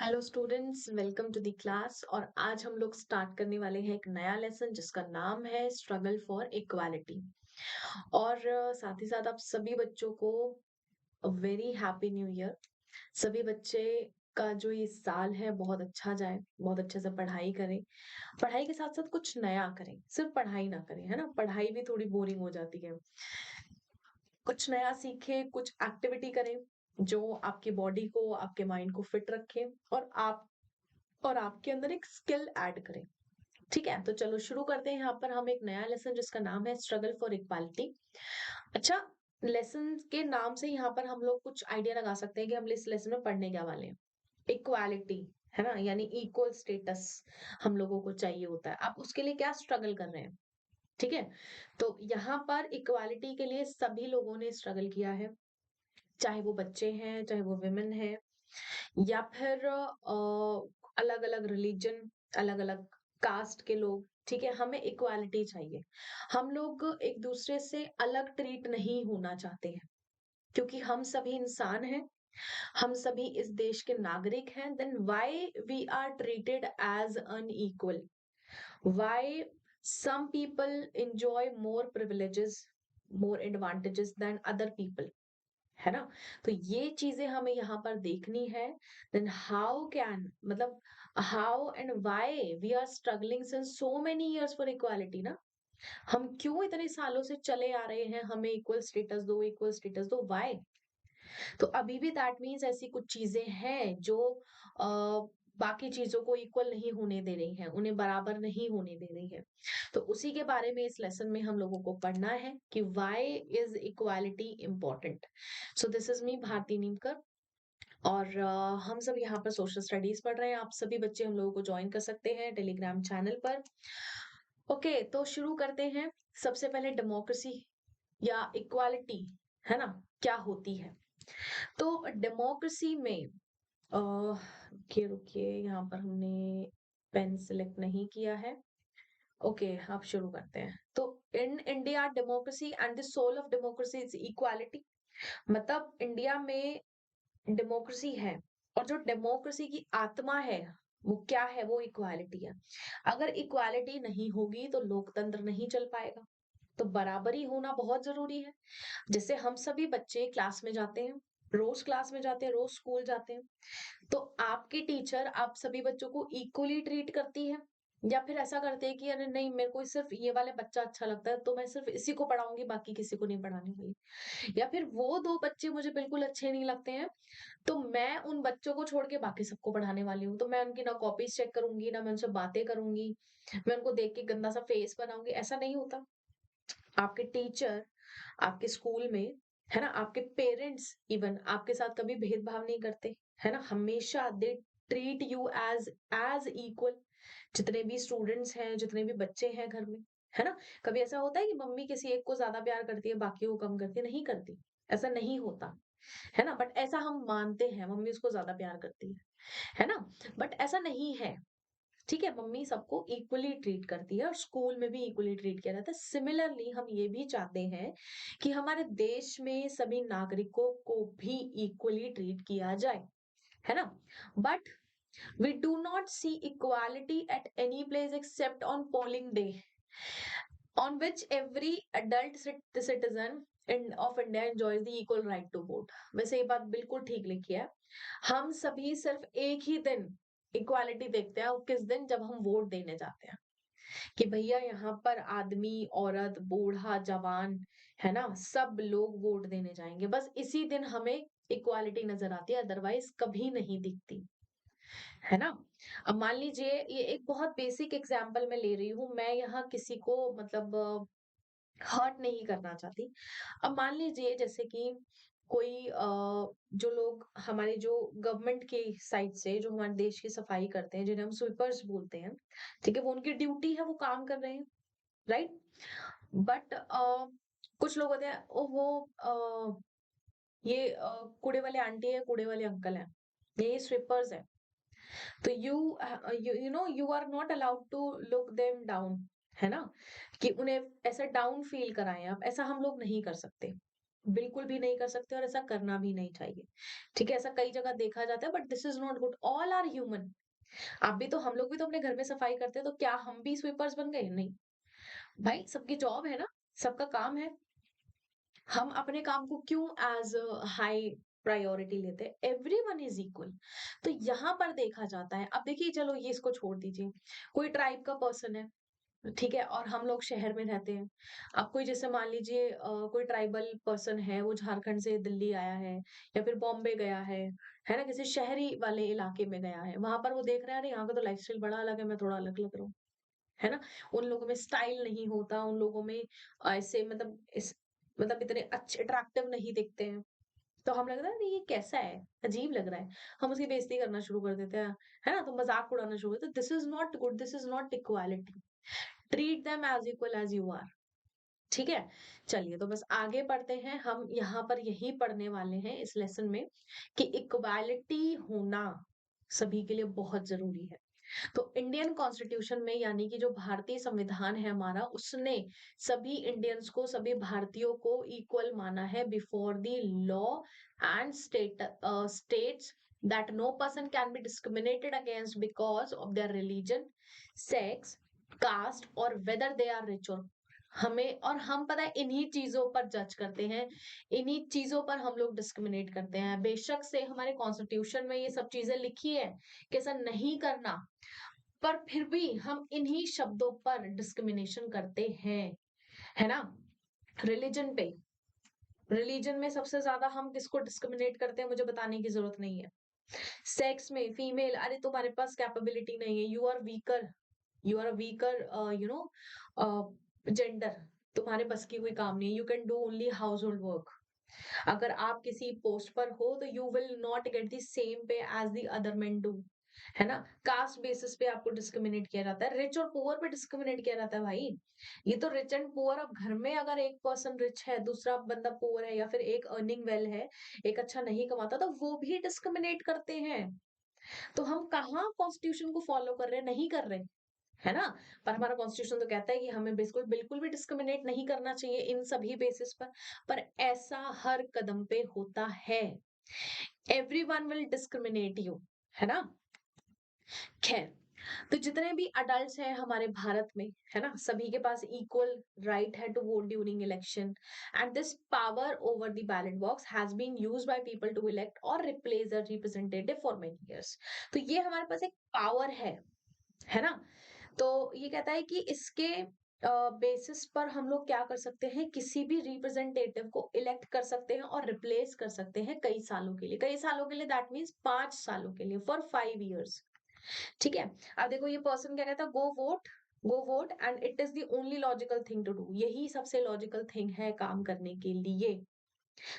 Hello students, welcome to the class. और आज हम लोग स्टार्ट करने वाले हैं एक नया लेसन जिसका नाम है स्ट्रगल फॉर इक्वालिटी। और साथ ही साथ आप सभी बच्चों को वेरी हैप्पी न्यू ईयर। सभी बच्चे का जो ये साल है बहुत अच्छा जाए, बहुत अच्छे से पढ़ाई करें। पढ़ाई के साथ साथ कुछ नया करें, सिर्फ पढ़ाई ना करें, है ना। पढ़ाई भी थोड़ी बोरिंग हो जाती है। कुछ नया सीखें, कुछ एक्टिविटी करें जो आपकी बॉडी को, आपके माइंड को फिट रखे और आपके अंदर एक स्किल ऐड करें। ठीक है, तो चलो शुरू करते हैं। यहाँ पर हम एक नया लेसन जिसका नाम है स्ट्रगल फॉर इक्वालिटी। अच्छा, लेसन के नाम से यहाँ पर हम लोग कुछ आइडिया लगा सकते हैं कि हम इस लेसन में पढ़ने क्या वाले हैं। इक्वालिटी, है ना, यानी इक्वल स्टेटस हम लोगों को चाहिए होता है। आप उसके लिए क्या स्ट्रगल कर रहे हैं? ठीक है, तो यहाँ पर इक्वालिटी के लिए सभी लोगों ने स्ट्रगल किया है, चाहे वो बच्चे हैं, चाहे वो विमेन है, या फिर अलग अलग रिलीजन, अलग अलग कास्ट के लोग। ठीक है, हमें इक्वालिटी चाहिए। हम लोग एक दूसरे से अलग ट्रीट नहीं होना चाहते हैं, क्योंकि हम सभी इंसान हैं, हम सभी इस देश के नागरिक हैं। Then why we are treated as unequal? Why some people enjoy more privileges, more advantages than other people? है ना। तो ये चीजें हमें यहाँ पर देखनी है। देन हाउ कैन, मतलब how and why we are struggling since so many years for equality ना। हम क्यों इतने सालों से चले आ रहे हैं, हमें इक्वल स्टेटस दो, इक्वल स्टेटस दो, व्हाई? तो अभी भी दैट मीन्स ऐसी कुछ चीजें हैं जो बाकी चीजों को इक्वल नहीं होने दे रही हैं, उन्हें बराबर नहीं होने दे रही है। तो उसी के बारे में इस लेसन में हम लोगों को पढ़ना है कि why is equality important. So this is me Bharti Neemkar. और हम सब यहाँ पर सोशल स्टडीज पढ़ रहे हैं। आप सभी बच्चे हम लोगों को ज्वाइन कर सकते हैं टेलीग्राम चैनल पर। ओके, तो शुरू करते हैं। सबसे पहले डेमोक्रेसी या इक्वालिटी, है ना, क्या होती है? तो डेमोक्रेसी में रुकिए रुकिए, यहाँ पर हमने पेन सिलेक्ट नहीं किया है। ओके, आप शुरू करते हैं। तो in India democracy and the soul of democracy is equality. मतलब इंडिया में डेमोक्रेसी है, और जो डेमोक्रेसी की आत्मा है वो क्या है? वो इक्वालिटी है। अगर इक्वालिटी नहीं होगी तो लोकतंत्र नहीं चल पाएगा। तो बराबरी होना बहुत जरूरी है। जैसे हम सभी बच्चे क्लास में जाते हैं, रोज क्लास में जाते हैं, रोज स्कूल जाते हैं। तो आपकी टीचर आप सभी बच्चों को इक्वली ट्रीट करती है, या फिर ऐसा करते हैं कि अरे नहीं, मेरे को सिर्फ ये वाले बच्चा अच्छा लगता है तो मैं सिर्फ इसी को पढ़ाऊंगी, बाकी किसी को नहीं पढ़ाने वाली। या फिर वो दो बच्चे मुझे बिल्कुल अच्छे नहीं लगते हैं, तो मैं उन बच्चों को छोड़ के बाकी सबको पढ़ाने वाली हूँ। तो मैं उनकी ना कॉपीज चेक करूंगी, ना मैं उनसे बातें करूंगी, मैं उनको देख के गंदा सा फेस बनाऊंगी। ऐसा नहीं होता। आपके टीचर आपके स्कूल में, है ना, आपके पेरेंट्स इवन आपके साथ कभी भेदभाव नहीं करते, है ना। हमेशा they treat you as as equal. जितने भी स्टूडेंट्स हैं, जितने भी बच्चे हैं घर में, है ना। कभी ऐसा होता है कि मम्मी किसी एक को ज्यादा प्यार करती है, बाकी को कम करती है? नहीं करती। ऐसा नहीं होता, है ना। बट ऐसा हम मानते हैं मम्मी उसको ज्यादा प्यार करती है ना। बट ऐसा नहीं है। ठीक है, मम्मी सबको इक्वली ट्रीट करती है, और स्कूल में भी इक्वली ट्रीट किया जाता है। सिमिलरली हम ये भी चाहते हैं कि हमारे देश में सभी नागरिकों को भी इक्वली ट्रीट किया जाए, है ना। But we do not see equality at any place except on polling day, on which every adult citizen of India enjoys the equal right to vote। वैसे ये बात बिल्कुल ठीक लिखी है। हम सभी सिर्फ एक ही दिन इक्वालिटी देखते हैं, और किस दिन? जब हम वोट देने जाते हैं, कि भैया यहाँ पर आदमी, औरत, बूढ़ा, जवान, है ना, सब लोग वोट देने जाएंगे। बस इसी दिन हमें इक्वालिटी नजर आती है, अदरवाइज कभी नहीं दिखती, है ना। अब मान लीजिए, ये एक बहुत बेसिक एग्जांपल मैं ले रही हूँ, मैं यहाँ किसी को मतलब हर्ट नहीं करना चाहती। अब मान लीजिए जैसे कि कोई जो लोग हमारे जो गवर्नमेंट के साइड से जो हमारे देश की सफाई करते हैं, जिन्हें हम स्वीपर्स बोलते हैं, ठीक है, वो उनकी ड्यूटी है, वो काम कर रहे हैं, राइट। बट कुछ लोग होते हैं, ओ वो ये कूड़े वाले आंटी है, कूड़े वाले अंकल हैं, ये स्वीपर्स है। तो you know you are not allowed to look them down, है ना, कि उन्हें ऐसा डाउन फील कराएं आप। ऐसा हम लोग नहीं कर सकते। बिल्कुल भी नहीं कर सकते और ऐसा करना भी नहीं चाहिए। ठीक है? ऐसा कई जगह देखा जाता है but this is not good. All are human. आप भी तो हम लोग भी तो अपने घर में सफाई करते हैं, तो क्या हम भी स्वीपर्स बन गए? नहीं। भाई सबकी जॉब है ना, सबका काम है। हम अपने काम को क्यों एज़ हाई प्रायोरिटी लेते हैं? Everyone is equal. तो यहाँ पर देखा जाता है, अब देखिए चलो ये इसको छोड़ दीजिए। कोई ट्राइब का पर्सन है, ठीक है? और हम लोग शहर में रहते हैं। अब कोई जैसे मान लीजिए कोई ट्राइबल पर्सन है, वो झारखंड से दिल्ली आया है या फिर बॉम्बे गया है ना? किसी शहरी वाले इलाके में गया है। वहाँ पर वो देख रहा है, अरे यहाँ का तो लाइफ़स्टाइल बड़ा अलग है, मैं थोड़ा अलग लग रहा हूँ। है ना? उन लोगों में स्टाइल नहीं होता, उन लोगों में ऐसे मतलब इस मतलब इतने अच्छे अट्रैक्टिव नहीं दिखते हैं। तो हम लगता है अरे ये कैसा है? अजीब लग रहा है। हम उसकी बेइज़्ज़ती करना शुरू कर देते हैं, है ना? तो मज़ाक उड़ाना शुरू कर देते हैं। This is not good, this is not equality. Treat them as equal as you are. ठीक है? चलिए तो बस आगे पढ़ते हैं। हम यहाँ पर यही पढ़ने वाले हैं इस लेसन में कि इक्वालिटी होना सभी के लिए बहुत ज़रूरी है। तो इंडियन कॉन्स्टिट्यूशन में यानी कि जो भारतीय संविधान है हमारा, उसने सभी इंडियंस को, सभी भारतीयों को इक्वल माना है before the law and states that no person can be discriminated against because of their religion, sex, caste और वेदर दे आर रिच और हमें और हम पता है इन्हीं चीजों पर जज करते हैं, इन्हीं चीजों पर हम लोग डिस्क्रिमिनेट करते हैं। बेशक से हमारे कॉन्स्टिट्यूशन में ये सब चीजें लिखी है कि ऐसा नहीं करना, पर फिर भी हम इन्हीं शब्दों पर डिस्क्रिमिनेशन करते हैं, है ना? रिलीजन पे, रिलीजन में सबसे ज्यादा हम किसको डिस्क्रिमिनेट करते हैं मुझे बताने की जरूरत नहीं है। सेक्स में फीमेल, अरे तुम्हारे पास कैपेबिलिटी नहीं है, you are weaker, you are weaker you know gender, तुम्हारे बस की कोई काम नहीं है, you can do only household work. अगर आप किसी पोस्ट पर हो तो you will not get the same pay as the other men do, है ना? कास्ट बेसिस पे आपको डिस्क्रिमिनेट किया जाता है, रिच और पुअर पे डिस्क्रिमिनेट किया जाता है भाई। ये तो रिच एंड पुअर, अब घर में अगर एक पर्सन रिच है, दूसरा बंदा पुअर है या फिर एक अर्निंग वेल है, एक अच्छा नहीं कमाता, तो वो भी डिस्क्रिमिनेट करते हैं। तो हम कहाँ कॉन्स्टिट्यूशन को फॉलो कर रहे हैं? नहीं कर रहे, है ना? पर हमारा कॉन्स्टिट्यूशन तो कहता है कि हमें बिल्कुल बिल्कुल भी डिस्क्रिमिनेट नहीं करना चाहिए इन सभी बेसिस पर ऐसा हर कदम पे होता है। एवरीवन विल डिस्क्रिमिनेट यू, है ना? खैर, तो जितने भी अडल्ट्स हैं हमारे भारत में, है ना? सभी के पास इक्वल राइट है to vote during election and this power over the ballot box has been used by people to elect और replace the representative for many years. तो ये हमारे पास एक पावर है ना? तो ये कहता है कि इसके बेसिस पर हम लोग क्या कर सकते हैं, किसी भी रिप्रेजेंटेटिव को इलेक्ट कर सकते हैं और रिप्लेस कर सकते हैं कई सालों के लिए, कई सालों के लिए दैट मीन्स 5 सालों के लिए, फॉर 5 इयर्स। ठीक है? अब देखो ये पर्सन क्या कहता है, go vote and it is the only logical thing to do, यही सबसे लॉजिकल थिंग है काम करने के लिए।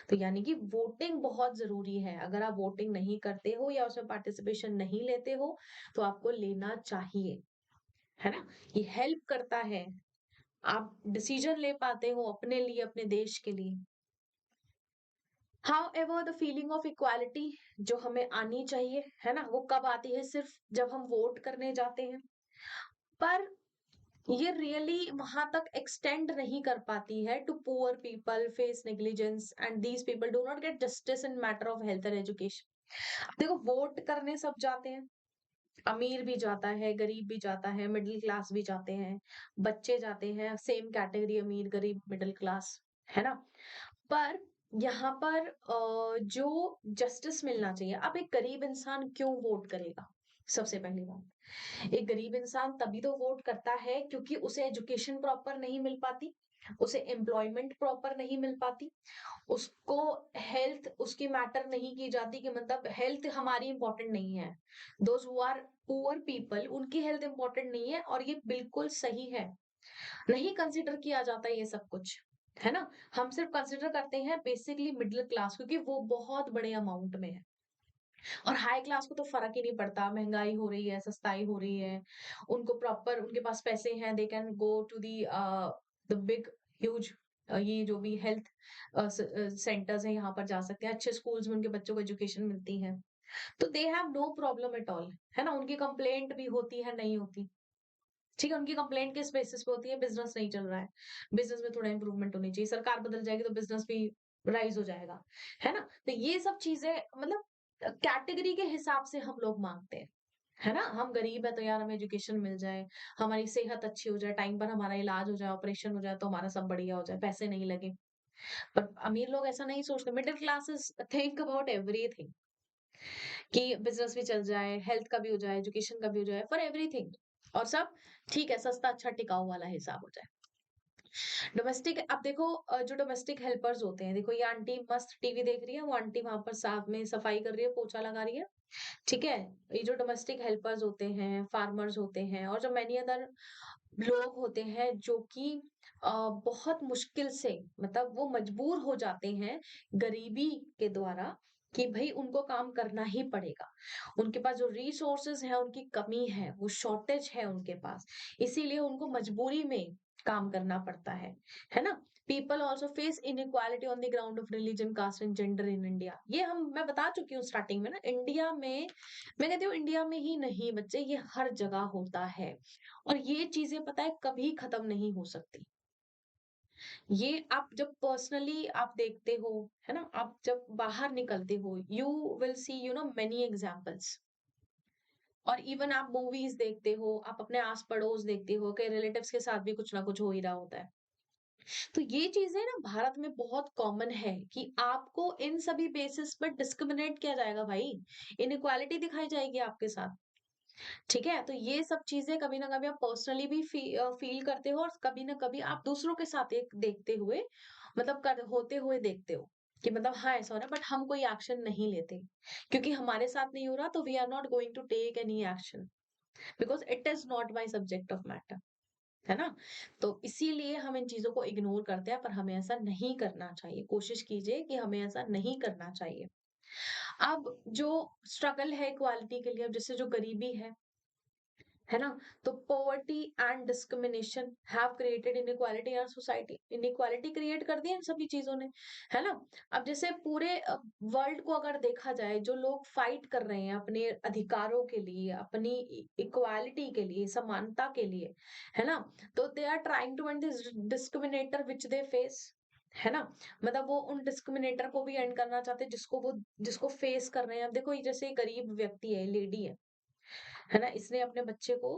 तो यानी कि वोटिंग बहुत जरूरी है। अगर आप वोटिंग नहीं करते हो या उसमें पार्टिसिपेशन नहीं लेते हो तो आपको लेना चाहिए, है ना? ये हेल्प करता है, आप डिसीजन ले पाते हो अपने लिए, अपने देश के लिए। However the feeling of equality जो हमें आनी चाहिए, है ना? वो कब आती है? सिर्फ जब हम वोट करने जाते हैं। पर ये रियली वहां तक एक्सटेंड नहीं कर पाती है too poor people face negligence and these people do not get justice in matter of health and education. देखो वोट करने सब जाते हैं, अमीर भी जाता है, गरीब भी जाता है, मिडिल क्लास भी जाते हैं, बच्चे जाते हैं, सेम कैटेगरी अमीर, गरीब, मिडिल क्लास, है ना? पर यहाँ पर जो जस्टिस मिलना चाहिए, अब एक गरीब इंसान क्यों वोट करेगा? सबसे पहली बात, एक गरीब इंसान तभी तो वोट करता है क्योंकि उसे एजुकेशन प्रॉपर नहीं मिल पाती, उसे एम्प्लॉयमेंट प्रॉपर नहीं मिल पाती, उसको हेल्थ उसकी मैटर नहीं की जाती, कि मतलब हेल्थ हमारी इंपॉर्टेंट नहीं है। Those who are poor people उनकी हेल्थ इंपॉर्टेंट नहीं है और ये बिल्कुल सही है। नहीं कंसिडर किया जाता ये सब कुछ, है ना? हम सिर्फ कंसिडर करते हैं बेसिकली मिडिल क्लास, क्योंकि वो बहुत बड़े अमाउंट में है और हाई क्लास को तो फर्क ही नहीं पड़ता, महंगाई हो रही है, सस्ताई हो रही है, उनको प्रॉपर, उनके पास पैसे हैं, they can go to the big huge ये जो भी हेल्थ सेंटर्स हैं यहाँ पर जा सकते हैं, अच्छे स्कूल्स में उनके बच्चों को एजुकेशन मिलती है, तो they have no problem at all, है ना? उनकी कंप्लेंट भी होती है, नहीं होती, ठीक है? उनकी कंप्लेंट किस बेसिस पे होती है? बिजनेस नहीं चल रहा है, बिजनेस में थोड़ा इंप्रूवमेंट होनी चाहिए, सरकार बदल जाएगी तो बिजनेस भी राइज़ हो जाएगा, है ना? तो ये सब चीज़ें मतलब कैटेगरी के हिसाब से हम लोग माँगते हैं, है ना? हम गरीब हैं तो यार हमें एजुकेशन मिल जाए, हमारी सेहत अच्छी हो जाए, टाइम पर हमारा इलाज हो जाए, ऑपरेशन हो जाए तो हमारा सब बढ़िया हो जाए, पैसे नहीं लगे। पर अमीर लोग ऐसा नहीं सोचते, middle classes think about everything कि बिज़नेस भी चल जाए, हेल्थ का भी हो जाए, एजुकेशन का भी हो जाए, फॉर एवरीथिंग और सब ठीक है, सस्ता, अच्छा, टिकाऊ वाला हिसाब हो जाए। डोमेस्टिक अब देखो जो डोमेस्टिक हेल्पर्स होते हैं, देखो ये आंटी मस्त टीवी देख रही है, वो आंटी वहां पर साथ में सफाई कर रही है, पोछा लगा रही है, ठीक है। ये जो डोमेस्टिक हेल्पर्स होते हैं, फार्मर्स होते हैं और जो मैनी अदर लोग होते हैं जो कि बहुत मुश्किल से मतलब वो मजबूर हो जाते हैं गरीबी के द्वारा कि भाई उनको काम करना ही पड़ेगा। उनके पास जो रिसोर्सेज है उनकी कमी है, वो शॉर्टेज है उनके पास, इसीलिए उनको मजबूरी में काम करना पड़ता है ना? People also face inequality on the ground of religion, caste and gender in India. ये हम मैं बता चुकी हूँ स्टार्टिंग में ना, इंडिया में मैं कहती हूँ इंडिया में ही नहीं बच्चे, ये हर जगह होता है। और ये चीज़ें पता है कभी खत्म नहीं हो सकती। ये आप जब पर्सनली आप देखते हो, है ना? आप जब बाहर निकलते हो, you will see many examples. और इवन आप मूवीज देखते हो, आप अपने आस-पड़ोस देखते हो कि रिलेटिव्स के साथ भी कुछ ना कुछ हो ही रहा होता है। तो ये चीज़ें ना भारत में बहुत कॉमन है कि आपको इन सभी बेसिस पर डिस्क्रिमिनेट किया जाएगा भाई। इनइक्वालिटी दिखाई जाएगी आपके साथ। ठीक है? तो ये सब चीज़ें कभी न कभी आप पर्सनली भी फ़ील करते हो और कभी न कभी आप दूसरों के साथ एक देखते हुए मतलब कर होते हुए देखते हो, कि मतलब हाँ, ऐसा हो रहा है बट हम कोई एक्शन नहीं लेते। क्योंकि हमारे साथ नहीं हो रहा तो we are not going to take any action because it is not my subject of matter, है ना? तो इसीलिए हम इन चीज़ों को इग्नोर करते हैं, पर हमें ऐसा नहीं करना चाहिए। कोशिश कीजिए कि हमें ऐसा नहीं करना चाहिए। अब जो स्ट्रगल है इक्वालिटी के लिए, अब जैसे जो गरीबी है ना? तो poverty and discrimination have created inequality in our society. Inequality create कर दी है इन सभी चीज़ों ने, है ना? अब जैसे पूरे वर्ल्ड को अगर देखा जाए, जो लोग फाइट कर रहे हैं अपने अधिकारों के लिए, अपनी इक्वालिटी के लिए, समानता के लिए, है ना? तो they are trying to end this discriminator which they face, है ना? मतलब वो उन डिस्क्रिमिनेटर को भी एंड करना चाहते हैं जिसको फेस कर रहे हैं। अब देखो ये जैसे गरीब व्यक्ति है, लेडी है ना? इसने अपने बच्चे को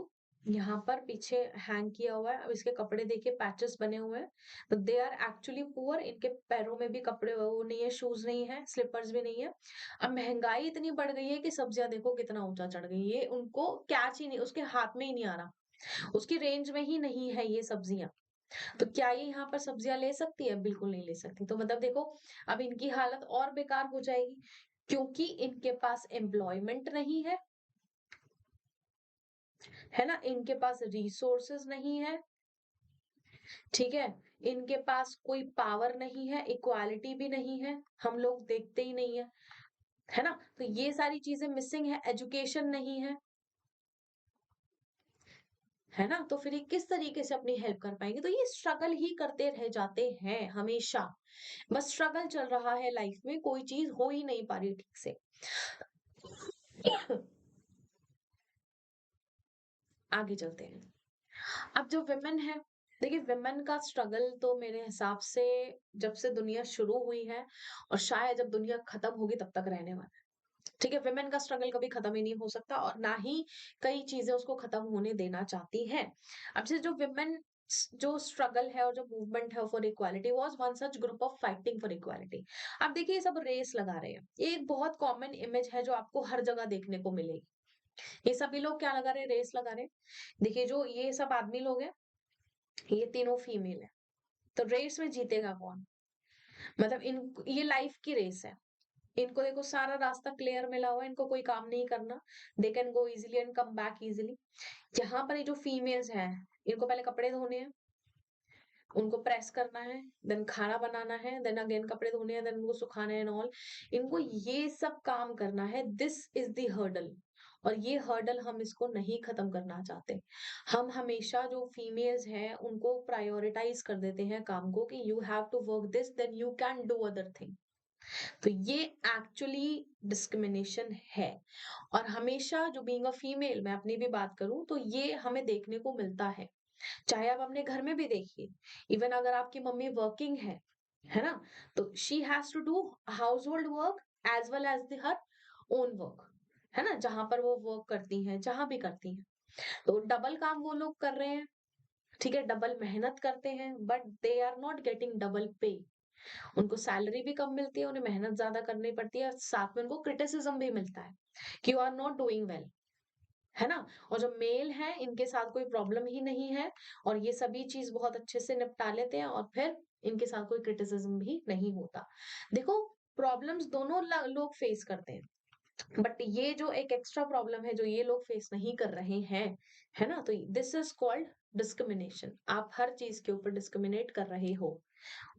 यहाँ पर पीछे हैंग किया हुआ है। अब इसके कपड़े देखिए पैचेस बने हुए हैं। तो दे आर एक्चुअली पुअर, इनके पैरों में भी कपड़े वो नहीं है, शूज़ नहीं है, स्लीपर्स भी नहीं है। अब महँगाई इतनी बढ़ गई है कि सब्जियाँ देखो कितना ऊँचा चढ़ गई। ये उनको कैच ही नहीं, उसके हाथ में ही नहीं आ रहा। उसकी रेंज में ही नहीं है ये सब्जियाँ। तो क्या ये यहाँ पर सब्जियाँ ले सकती है? बिल्कुल नहीं ले सकती। तो मतलब देखो अब इनकी हालत और बेकार हो जाएगी क्योंकि इनके पास एम्प्लॉयमेंट नहीं है ना? इनके पास रिसोर्सेज नहीं है, ठीक है? इनके पास कोई पावर नहीं है, इक्वालिटी भी नहीं है, हम लोग देखते ही नहीं है ना? तो ये सारी चीज़ें मिसिंग है, एजुकेशन नहीं है ना? तो फिर ये किस तरीके से अपनी हेल्प कर पाएँगे? तो ये स्ट्रगल ही करते रह जाते हैं हमेशा। बस स्ट्रगल चल रहा है लाइफ में, कोई चीज़ हो ही नहीं पा रही ठीक से। आगे चलते हैं। अब जो वुमेन है, देखिए वुमेन का स्ट्रगल तो मेरे हिसाब से जब से दुनिया शुरू हुई है और शायद जब दुनिया खत्म होगी तब तक रहने वाला है। ठीक है, वुमेन का स्ट्रगल कभी खत्म ही नहीं हो सकता और ना ही कई चीजें उसको खत्म होने देना चाहती हैं। अब से जो वुमेन जो स्ट्रगल है और जो मूवमेंट है for equality was one such group of fighting for equality. अब देखिए ये सब रेस लगा रहे हैं, ये एक बहुत कॉमन इमेज है जो आपको हर जगह देखने को मिलेगी। ये सभी लोग क्या लगा रहे हैं, रेस लगा रहे हैं। देखिए जो ये सब आदमी लोग हैं, ये तीनों फीमेल है, तो रेस में जीतेगा कौन? मतलब इन ये लाइफ की रेस है। इनको देखो सारा रास्ता क्लियर मिला हुआ है, इनको कोई काम नहीं करना। दे can go easily and come back easily. यहाँ पर ये जो फीमेल्स हैं, इनको पहले कपड़े धोने हैं, उनको प्रेस करना है, देन खाना बनाना है, देन अगेन कपड़े धोने हैं, देन उनको सुखाना है एंड ऑल। इनको ये सब काम करना है, दिस इज द हर्डल। और ये हर्डल हम इसको नहीं खत्म करना चाहते। हम हमेशा जो फीमेल्स हैं उनको प्रायोरिटाइज कर देते हैं काम को कि you have to work this then you can do other thing. तो ये एक्चुअली डिस्क्रिमिनेशन है। और हमेशा जो बीइंग अ फीमेल मैं अपनी भी बात करूं तो ये हमें देखने को मिलता है। चाहे आप अपने घर में भी देखिए, इवन अगर आपकी मम्मी वर्किंग है, है ना? तो she has to do household work as well as her own work, है ना? जहाँ पर वो वर्क करती हैं, जहाँ भी करती हैं। तो डबल काम वो लोग कर रहे हैं, ठीक है? डबल मेहनत करते हैं, but they are not getting double pay. उनको सैलरी भी कम मिलती है, उन्हें मेहनत ज़्यादा करनी पड़ती है, साथ में उनको क्रिटिसिज़्म भी मिलता है कि you are not doing well, है ना? और जो मेल हैं, इनके साथ कोई प्रॉब्लम ही नहीं है और ये सभी चीज़ बहुत अच्छे से निपटा लेते हैं और फिर इनके साथ कोई क्रिटिसिज़्म भी नहीं होता। देखो, प्रॉब्लम्स दोनों लोग फेस करते हैं, बट ये जो एक एक्स्ट्रा प्रॉब्लम है जो ये लोग फेस नहीं कर रहे हैं, है ना? तो दिस इज कॉल्ड डिस्क्रिमिनेशन। आप हर चीज के ऊपर डिस्क्रिमिनेट कर रहे हो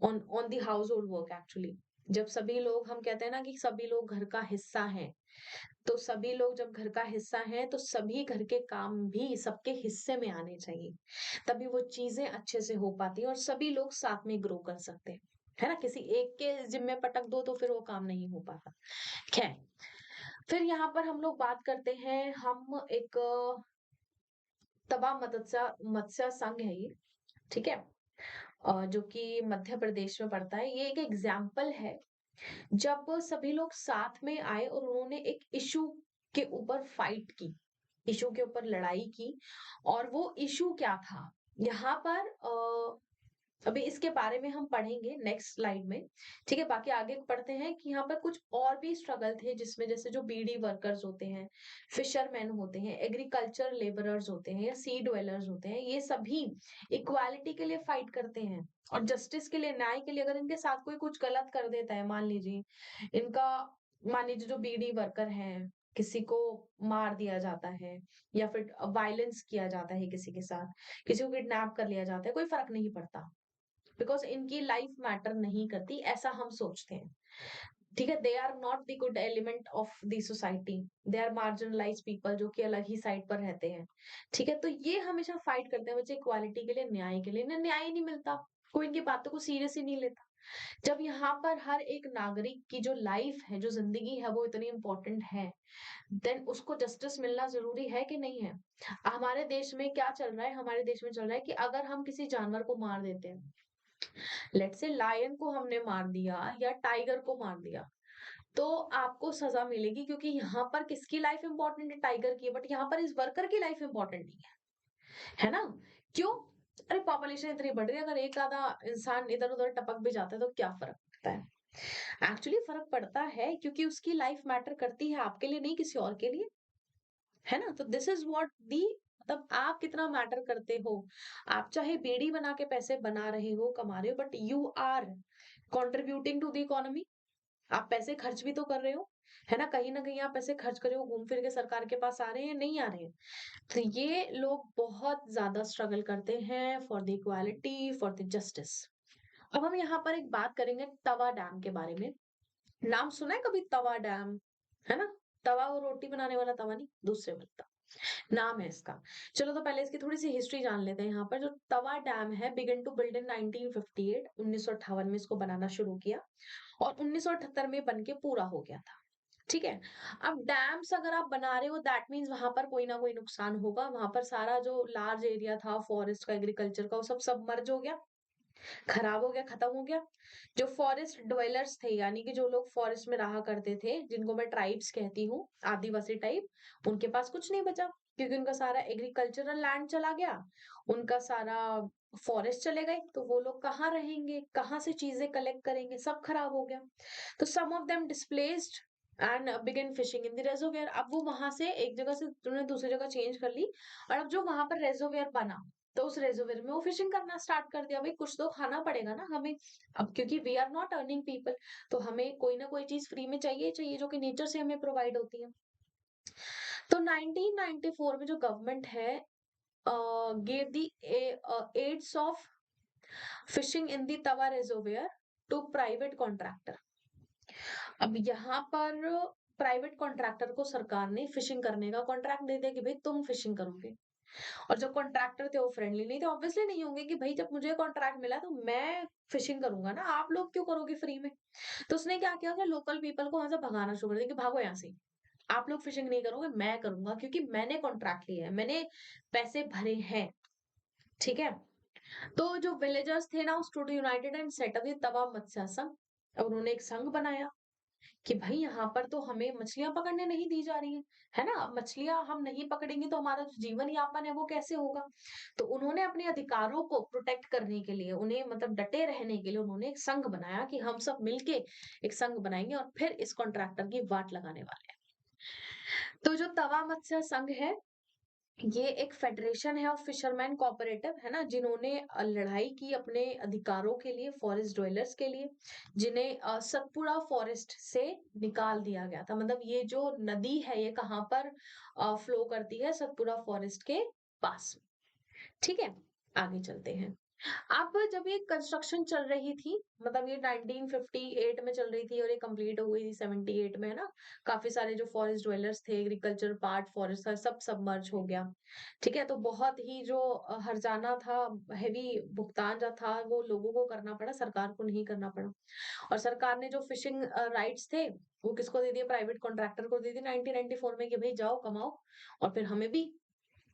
on on the house hold work actually. जब सभी लोग, हम कहते हैं ना कि सभी लोग घर का हिस्सा हैं, तो सभी लोग जब घर का हिस्सा हैं तो सभी घर के काम भी सबके हिस्से में आने चाहिए, तभी वो चीजें अच्छे से हो पाती है और सभी लोग साथ में ग्रो कर सकते हैं, है ना? किसी एक के जिम्मे पटक दो तो फिर वो काम नहीं हो पाता। खैर, फिर यहाँ पर हम लोग बात करते हैं, हम एक तवा मत्स्य मत्स्य संघ है ये, ठीक है? जो कि मध्य प्रदेश में पड़ता है। ये एक एग्जाम्पल है जब सभी लोग साथ में आए और उन्होंने एक इशू के ऊपर फाइट की, इशू के ऊपर लड़ाई की। और वो इशू क्या था? यहाँ पर अभी इसके बारे में हम पढ़ेंगे नेक्स्ट स्लाइड में, ठीक है? बाकी आगे पढ़ते हैं कि यहाँ पर कुछ और भी स्ट्रगल थे जिसमें जैसे जो बीडी वर्कर्स होते हैं, फिशरमैन होते हैं, एग्रीकल्चर लेबरर्स होते हैं या सी ड्वेलर्स होते हैं, ये सभी इक्वालिटी के लिए फाइट करते हैं और जस्टिस के लिए, न्याय के लिए। अगर इनके साथ कोई कुछ गलत कर देता है, मान लीजिए इनका, मान लीजिए जो बीडी वर्कर हैं, किसी को मार दिया जाता है या फिर वायलेंस किया जाता है किसी के साथ, किसी को किडनैप कर लिया जाता है, कोई फर्क नहीं पड़ता, बिकॉज इनकी लाइफ मैटर नहीं करती, ऐसा हम सोचते हैं, ठीक है? They are not the good element of the society, they are marginalize people जो कि अलग ही साइड पर रहते हैं, ठीक है? तो ये हमेशा फाइट करते हैं बच्चे इक्वालिटी के लिए, न्याय के लिए। इन्हें न्याय ही नहीं मिलता, कोई इनकी बातों को सीरियस ही नहीं लेता। जब यहाँ पर हर एक नागरिक की जो लाइफ है, जो जिंदगी है, वो इतनी इंपॉर्टेंट है, देन उसको जस्टिस मिलना जरूरी है कि नहीं है? हमारे देश में क्या चल रहा है? हमारे देश में चल रहा है कि अगर हम किसी जानवर को मार देते हैं, लेट्स से लायन को हमने मार दिया या टाइगर को मार दिया, तो आपको सजा मिलेगी, क्योंकि यहाँ पर किसकी लाइफ इंपॉर्टेंट है? टाइगर की। बट यहाँ पर इस वर्कर की लाइफ इंपॉर्टेंट नहीं है ना? क्यों? अरे पॉपुलेशन इतनी बढ़ रही है, अगर एक आधा इंसान इधर उधर टपक भी जाता है तो क्या फर्क पड़ता है? एक्चुअली फर्क पड़ता है, क्योंकि उसकी लाइफ मैटर करती है, आपके लिए नहीं, किसी और के लिए, है ना? तो दिस इज व्हाट दी, मतलब आप कितना मैटर करते हो। आप चाहे बेड़ी बना के पैसे बना रहे हो, कमा रहे हो, but you are contributing to the economy. आप पैसे खर्च भी तो कर रहे हो, है ना? कहीं ना कहीं आप पैसे खर्च कर रहे हो, घूम फिर के सरकार के पास आ रहे हैं, नहीं आ रहे हैं? तो ये लोग बहुत ज्यादा स्ट्रगल करते हैं for the equality, for the justice. अब हम यहाँ पर एक बात करेंगे तवा डैम के बारे में। नाम सुना है कभी तवा डैम? है ना? तवा वो रोटी बनाने वाला तवा नहीं, दूसरे वाला नाम है इसका। चलो, तो पहले इसकी थोड़ी सी हिस्ट्री जान लेते हैं। यहाँ पर जो तवा डैम है, बिगिन टू बिल्ड इन 1958, 1958 में इसको बनाना शुरू किया और 1978 में बन के पूरा हो गया था, ठीक है? अब डैम्स अगर आप बना रहे हो, दैट मीन्स वहां पर कोई ना कोई नुकसान होगा। वहां पर सारा जो लार्ज एरिया था फॉरेस्ट का, एग्रीकल्चर का, वो सब सबमर्ज हो गया, खराब हो गया, खत्म हो गया। जो फॉरेस्ट ड्वेलर्स थे, यानी कि जो लोग फॉरेस्ट में रहा करते थे, जिनको मैं ट्राइब्स कहती हूँ, आदिवासी टाइप, उनके पास कुछ नहीं बचा, क्योंकि उनका सारा एग्रीकल्चरल लैंड चला गया, उनका सारा फॉरेस्ट चले गए, तो वो लोग कहाँ रहेंगे, कहाँ से चीजें कलेक्ट करेंगे? सब खराब हो गया। तो some of them displaced and begin fishing in the reservoir. अब वो वहां से एक जगह से तुमने दूसरी जगह चेंज कर ली, और अब जो वहां पर रेजोवियर बना, तो उस रेजोवियर में वो फिशिंग करना स्टार्ट कर दिया। भाई, कुछ तो खाना पड़ेगा ना हमें। अब क्योंकि we are not earning people, तो हमें कोई ना कोई चीज फ्री में चाहिए चाहिए, जो कि नेचर से हमें प्रोवाइड होती है। तो 1994 में जो गवर्नमेंट है, gave the aids of fishing in the Tawa reservoir to private contractor। अब यहाँ पर प्राइवेट कॉन्ट्रैक्टर को सरकार ने फिशिंग करने का कॉन्ट्रैक्ट दे दिया कि भाई तुम फिशिंग करोगे। और जो कॉन्ट्रैक्टर थे वो फ्रेंडली नहीं थे, ऑब्वियसली नहीं होंगे कि भाई जब मुझे कॉन्ट्रैक्ट मिला तो मैं फिशिंग करूंगा ना, आप लोग क्यों करोगे फ्री में? तो उसने क्या किया, लोकल पीपल को वहां से भगाना शुरू कर दिया कि भागो यहाँ से, आप लोग फिशिंग नहीं करोगे, मैं करूंगा, क्योंकि मैंने कॉन्ट्रैक्ट लिया है, मैंने पैसे भरे हैं, ठीक है? तो जो विलेजर्स थे ना, stood united and set up the Tawa Matsya Sangh. अब उन्होंने एक संघ बनाया कि भाई यहाँ पर तो हमें मछलियां पकड़ने नहीं दी जा रही है ना? अब मछलियां हम नहीं पकड़ेंगे तो हमारा जो जीवन यापन है वो कैसे होगा? तो उन्होंने अपने अधिकारों को प्रोटेक्ट करने के लिए, उन्हें मतलब डटे रहने के लिए उन्होंने एक संघ बनाया कि हम सब मिलके एक संघ बनाएंगे और फिर इस कॉन्ट्रैक्टर की वाट लगाने वाले हैं। तो जो तवा मत्स्य संघ है, ये एक फेडरेशन है ऑफ फिशरमैन कोऑपरेटिव, है ना, जिन्होंने लड़ाई की अपने अधिकारों के लिए, फॉरेस्ट ड्वेलर्स के लिए, जिन्हें सतपुड़ा फॉरेस्ट से निकाल दिया गया था। मतलब ये जो नदी है ये कहाँ पर फ्लो करती है? सतपुड़ा फॉरेस्ट के पास। ठीक है, आगे चलते हैं। अब जब ये कंस्ट्रक्शन चल रही थी, मतलब ये 1958 में चल रही थी और ये कंप्लीट हो गई थी 78 में, है ना? काफी सारे जो फॉरेस्ट ड्वेलर्स थे, एग्रीकल्चर पार्ट फॉरेस्ट था, सब सबमर्ज हो गया। ठीक है, तो बहुत ही जो हर्जाना था, हेवी भुगतान जो था वो लोगों को करना पड़ा, सरकार को नहीं करना पड़ा। और सरकार ने जो फिशिंग राइट्स थे वो किसको दे दिए? प्राइवेट कॉन्ट्रैक्टर को दे दिए 1994 में कि भाई जाओ कमाओ और फिर हमें भी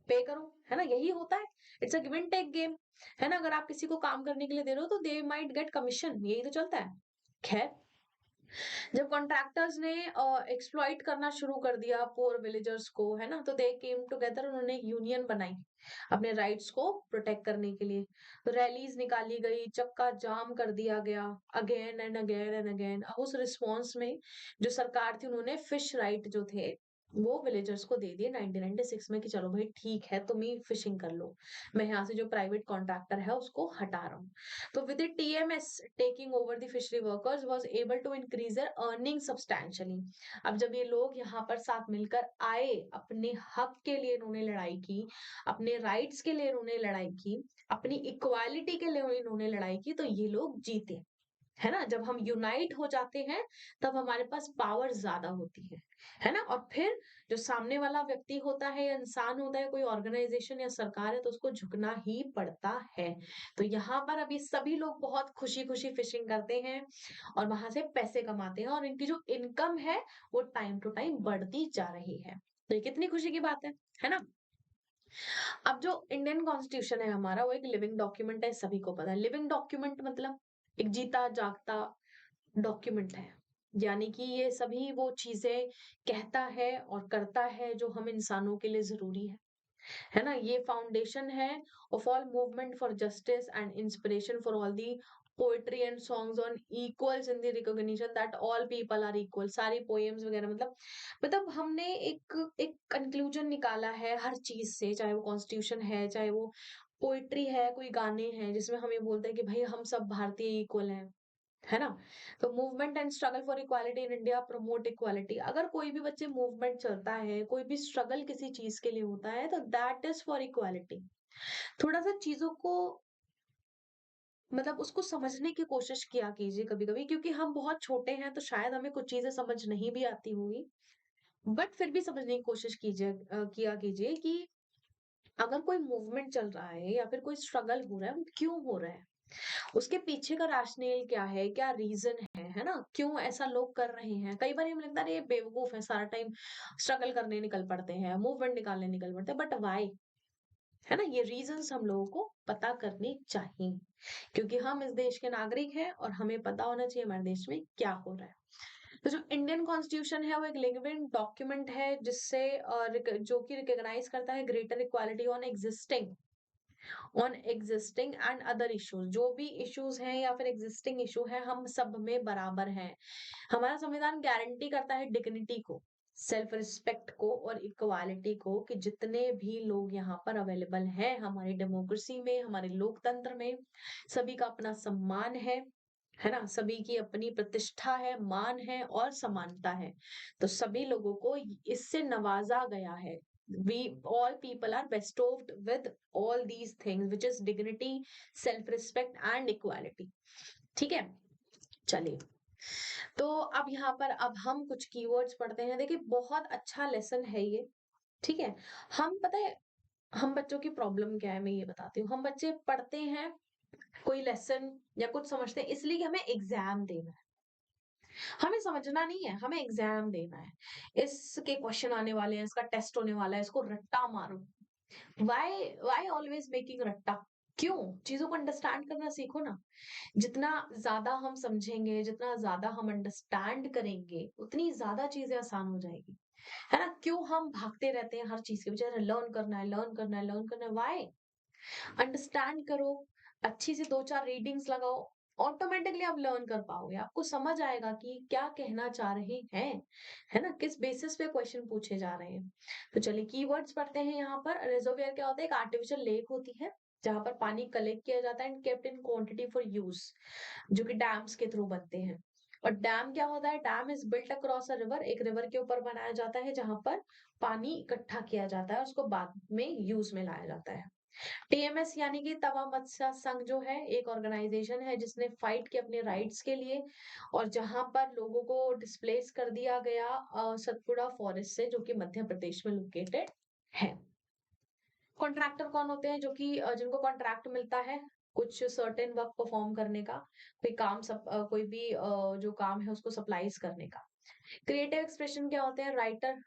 पे करो, है ना? यही होता है। It's a give and take game, है ना? अगर आप किसी को काम करने के लिए दे रहे हो तो दे माइट गेट कमीशन, यही तो चलता है। खैर, जब कॉन्ट्रैक्टर्स ने एक्सप्लॉइट करना शुरू कर दिया पुअर विलेजर्स को, है ना, तो दे केम टुगेदर, उन्होंने एक यूनियन बनाई अपने राइट्स को प्रोटेक्ट करने के लिए। तो रैलीज निकाली गई, चक्का जाम कर दिया गया, again and again and again. उस रिस्पॉन्स में जो सरकार थी उन्होंने फिश राइट जो थे वो विलेजर्स को दे दिए 1996 में कि चलो भाई ठीक है, तुम ही फिशिंग कर लो, मैं यहाँ से जो प्राइवेट कॉन्ट्रैक्टर है उसको हटा रहा हूँ। तो with the TMS taking over the fishery workers was able to increase their earning substantially। अब जब ये लोग यहाँ पर साथ मिलकर आए, अपने हक के लिए इन्होंने लड़ाई की, अपने राइट्स के लिए इन्होंने लड़ाई की, अपनी इक्वालिटी के लिए इन्होंने लड़ाई की, तो ये लोग जीते, है ना? जब हम यूनाइट हो जाते हैं तब हमारे पास पावर ज्यादा होती है ना? और फिर जो सामने वाला व्यक्ति होता है या इंसान होता है, कोई ऑर्गेनाइजेशन या सरकार है, तो उसको झुकना ही पड़ता है। तो यहाँ पर अभी सभी लोग बहुत खुशी खुशी फिशिंग करते हैं और वहां से पैसे कमाते हैं और इनकी जो इनकम है वो टाइम टू टाइम बढ़ती जा रही है। तो ये कितनी खुशी की बात है ना? अब जो इंडियन कॉन्स्टिट्यूशन है हमारा, वो एक लिविंग डॉक्यूमेंट है, सभी को पता है। लिविंग डॉक्यूमेंट मतलब एक जीता जागता डॉक्यूमेंट है, यानी कि ये सभी वो चीजें कहता है और करता है जो हम इंसानों के लिए जरूरी है ना? ये फाउंडेशन है of all movement for justice and inspiration for all the poetry and songs on equals in the recognition that all people are equal. सारी पोएम्स वगैरह, मतलब हमने एक एक कंक्लूजन निकाला है हर चीज से, चाहे वो कॉन्स्टिट्यूशन है, चाहे वो पोइट्री है, कोई गाने हैं जिसमें हम ये बोलते हैं कि भाई हम सब भारतीय इक्वल हैं, है ना? तो movement and struggle for equality in India promote equality. अगर कोई भी बच्चे मूवमेंट चलता है, कोई भी स्ट्रगल किसी चीज के लिए होता है, तो दैट इज फॉर इक्वालिटी। थोड़ा सा चीजों को मतलब उसको समझने की कोशिश किया कीजिए कभी कभी, क्योंकि हम बहुत छोटे हैं तो शायद हमें कुछ चीजें समझ नहीं भी आती होगी, बट फिर भी समझने की कोशिश कीजिए, किया कीजिए कि अगर कोई मूवमेंट चल रहा है या फिर कोई स्ट्रगल हो रहा है, वो क्यों हो रहा है, उसके पीछे का रैशनल क्या है, क्या रीजन है ना? क्यों ऐसा लोग कर रहे हैं? कई बार हमें लगता है अरे ये बेवकूफ है, सारा टाइम स्ट्रगल करने निकल पड़ते हैं, मूवमेंट निकालने निकल पड़ते हैं, बट वाई, है ना? ये रीजंस हम लोगों को पता करने चाहिए, क्योंकि हम इस देश के नागरिक हैं और हमें पता होना चाहिए हमारे देश में क्या हो रहा है। तो जो इंडियन कॉन्स्टिट्यूशन है वो एक लिविंग डॉक्यूमेंट है जिससे जो कि रिकॉग्नाइज करता है greater equality on existing and other issues. जो भी इश्यूज हैं या फिर एग्जिस्टिंग इशू है, हम सब में बराबर हैं। हमारा संविधान गारंटी करता है डिग्निटी को, सेल्फ रिस्पेक्ट को और इक्वालिटी को, कि जितने भी लोग यहाँ पर अवेलेबल हैं हमारी डेमोक्रेसी में, हमारे लोकतंत्र में, सभी का अपना सम्मान है ना? सभी की अपनी प्रतिष्ठा है, मान है और समानता है। तो सभी लोगों को इससे नवाजा गया है। We all people are bestowed with all these things, which is dignity, self-respect and equality। ठीक है, चलिए। तो अब यहाँ पर अब हम कुछ कीवर्ड्स पढ़ते हैं। देखिए बहुत अच्छा लेसन है ये, ठीक है। हम पता है हम बच्चों की प्रॉब्लम क्या है, मैं ये बताती हूँ। हम बच्चे पढ़ते हैं कोई लेसन या कुछ समझते हैं इसलिए कि हमें एग्जाम देना है। हमें समझना नहीं है, हमें एग्जाम देना है। इसके क्वेश्चन आने वाले हैं, इसका टेस्ट होने वाला है, इसको रट्टा मारो। वाई वाई ऑलवेज मेकिंग रट्टा? क्यों? चीज़ों को अंडरस्टैंड करना सीखो ना। जितना ज़्यादा हम समझेंगे, जितना ज़्यादा हम अंडरस्टैंड करेंगे, उतनी ज़्यादा चीज़ें आसान हो जाएगी। है ना? क्यों हम भागते रहते हैं हर चीज़ के पीछे? अरे लर्न करना है, लर्न करना है, लर्न करना है, व्हाई? अंडरस्टैंड करो, अच्छी सी 2-4 रीडिंग्स लगाओ, ऑटोमैटिकली आप लर्न कर पाओगे। आपको समझ आएगा कि क्या कहना चाह रहे हैं, है ना? किस बेसिस पे क्वेश्चन पूछे जा रहे हैं। तो चलिए कीवर्ड्स पढ़ते हैं यहाँ पर। रिजर्वोयर क्या होता है? एक आर्टिफिशियल लेक होती है, जहाँ पर पानी कलेक्ट किया जाता है and kept in quantity for use, जो कि डैम्स के थ्रू बनते हैं। और डैम क्या होता है? Dam is built across a river, एक रिवर के ऊपर बनाया जाता है जहां पर पानी इकट्ठा किया जाता है, उसको बाद में यूज में लाया जाता है। टीएमएस यानी कि तवा मत्स्य संघ जो है, एक ऑर्गेनाइजेशन है जिसने फाइट की अपने राइट्स के लिए, और जहां पर लोगों को डिस्प्लेस कर दिया गया सतपुड़ा फॉरेस्ट से, जो कि मध्य प्रदेश में लोकेटेड है। कॉन्ट्रैक्टर कौन होते हैं? जो कि जिनको कॉन्ट्रैक्ट मिलता है कुछ सर्टेन वर्क परफॉर्म करने का, कोई काम कोई भी जो काम है उसको सप्लाईज करने का। क्रिएटिव एक्सप्रेशन क्या होते हैं? राइटर,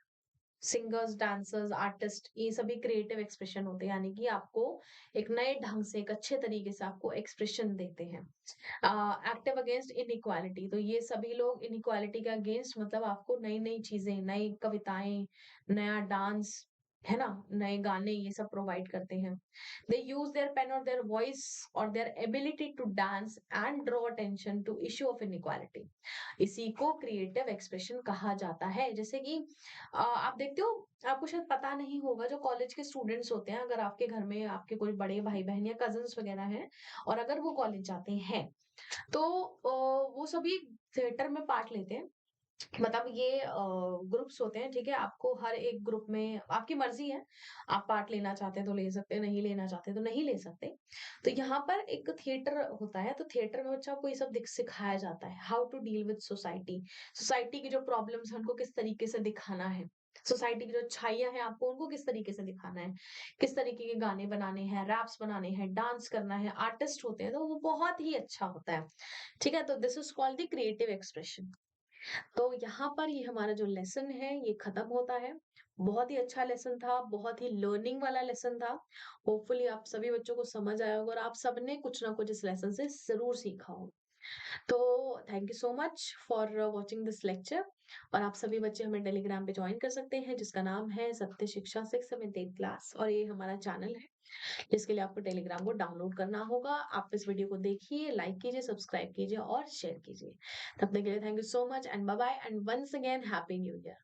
सिंगर्स, डांसर्स, आर्टिस्ट, ये सभी क्रिएटिव एक्सप्रेशन होते हैं, यानी कि आपको एक नए ढंग से, एक अच्छे तरीके से आपको एक्सप्रेशन देते हैं। एक्टिव अगेंस्ट इनइक्वालिटी, तो ये सभी लोग इनइक्वालिटी के अगेंस्ट, मतलब आपको नई नई चीजें, नई कविताएं, नया डांस, है ना, नए गाने, ये सब प्रोवाइड करते हैं। दे यूज देयर पेन और देयर वॉइस और their ability to dance and draw attention to issue of inequality. इसी को क्रिएटिव एक्सप्रेशन कहा जाता है। जैसे कि आप देखते हो, आपको शायद पता नहीं होगा, जो कॉलेज के स्टूडेंट्स होते हैं, अगर आपके घर में आपके कोई बड़े भाई बहन या कजिन्स वगैरह हैं, और अगर वो कॉलेज जाते हैं, तो वो सभी थिएटर में पार्ट लेते हैं। मतलब ये ग्रुप्स होते हैं, ठीक है? आपको हर एक ग्रुप में आपकी मर्ज़ी है, आप पार्ट लेना चाहते हैं तो ले सकते हैं, नहीं लेना चाहते तो नहीं ले सकते। तो यहाँ पर एक थिएटर होता है, तो थिएटर में बच्चों को ये सब सिखाया जाता है, how to deal with society. Society की जो प्रॉब्लम्स है उनको किस तरीके से दिखाना है, सोसाइटी की जो अच्छाइयाँ हैं आपको उनको किस तरीके से दिखाना है, किस तरीके के गाने बनाने हैं, रैप्स बनाने हैं, डांस करना है, आर्टिस्ट होते हैं, तो वो बहुत ही अच्छा होता है। ठीक है? तो this is called the creative expression. तो यहाँ पर ये हमारा जो लेसन है ये खत्म होता है। बहुत ही अच्छा लेसन था, बहुत ही लर्निंग वाला लेसन था। होपफुली आप सभी बच्चों को समझ आया होगा और आप सबने कुछ ना कुछ इस लेसन से ज़रूर सीखा हो। तो thank you so much for watching this lecture. और आप सभी बच्चे हमें टेलीग्राम पे जॉइन कर सकते हैं, जिसका नाम है सत्य शिक्षा 6 7 8 क्लास, और ये हमारा चैनल है, जिसके लिए आपको टेलीग्राम को डाउनलोड करना होगा। आप इस वीडियो को देखिए, लाइक कीजिए, सब्सक्राइब कीजिए और शेयर कीजिए। तब तक के लिए thank you so much and bye bye and once again happy new year.